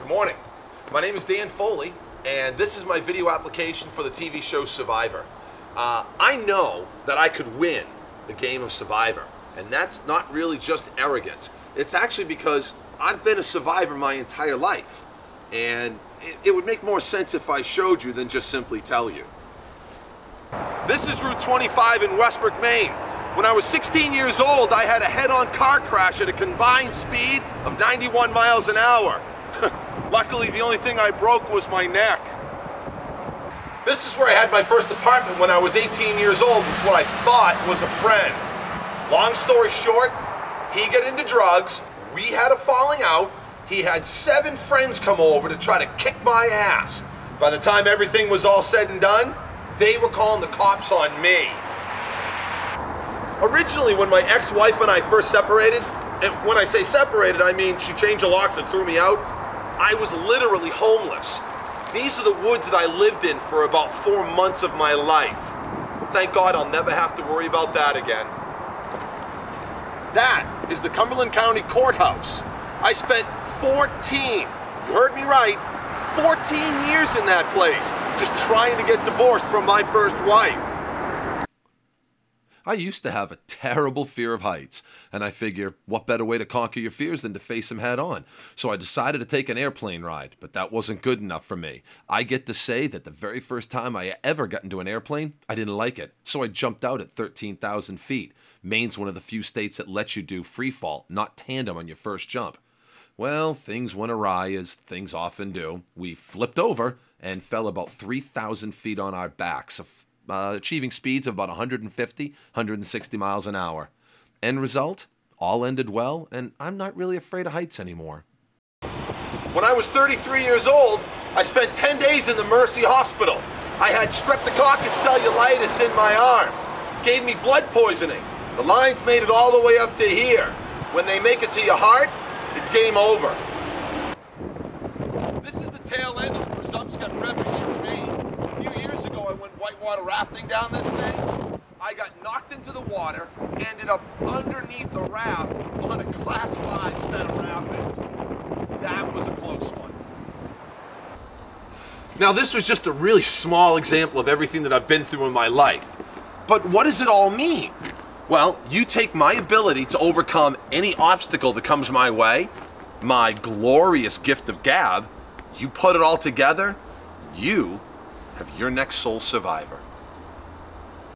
Good morning. My name is Dan Foley, and this is my video application for the TV show Survivor. I know that I could win the game of Survivor, and that's not really just arrogance. It's actually because I've been a survivor my entire life, and it would make more sense if I showed you than just simply tell you. This is Route 25 in Westbrook, Maine. When I was 16 years old, I had a head-on car crash at a combined speed of 91 miles an hour. Luckily, the only thing I broke was my neck. This is where I had my first apartment when I was 18 years old with what I thought was a friend. Long story short, he got into drugs, we had a falling out, he had 7 friends come over to try to kick my ass. By the time everything was all said and done, they were calling the cops on me. Originally, when my ex-wife and I first separated, and when I say separated, I mean she changed the locks and threw me out, I was literally homeless. These are the woods that I lived in for about 4 months of my life. Thank God I'll never have to worry about that again. That is the Cumberland County Courthouse. I spent 14, you heard me right, 14 years in that place, just trying to get divorced from my first wife. I used to have a terrible fear of heights, and I figure, what better way to conquer your fears than to face them head on? So I decided to take an airplane ride, but that wasn't good enough for me. I get to say that the very first time I ever got into an airplane, I didn't like it, so I jumped out at 13,000 feet. Maine's one of the few states that lets you do free fall, not tandem on your first jump. Well, things went awry, as things often do. We flipped over and fell about 3,000 feet on our backs, achieving speeds of about 150, 160 miles an hour. End result, all ended well, and I'm not really afraid of heights anymore. When I was 33 years old, I spent 10 days in the Mercy Hospital. I had streptococcus cellulitis in my arm. Gave me blood poisoning. The lines made it all the way up to here. When they make it to your heart, it's game over. This is the tail end of the Presumpscot River here in Maine. A few years ago, I went whitewater rafting down this thing. I got knocked into the water, ended up underneath a raft on a Class 5 set of rapids. That was a close one. Now, this was just a really small example of everything that I've been through in my life. But what does it all mean? Well, you take my ability to overcome any obstacle that comes my way, my glorious gift of gab, you put it all together, you have your next soul survivor.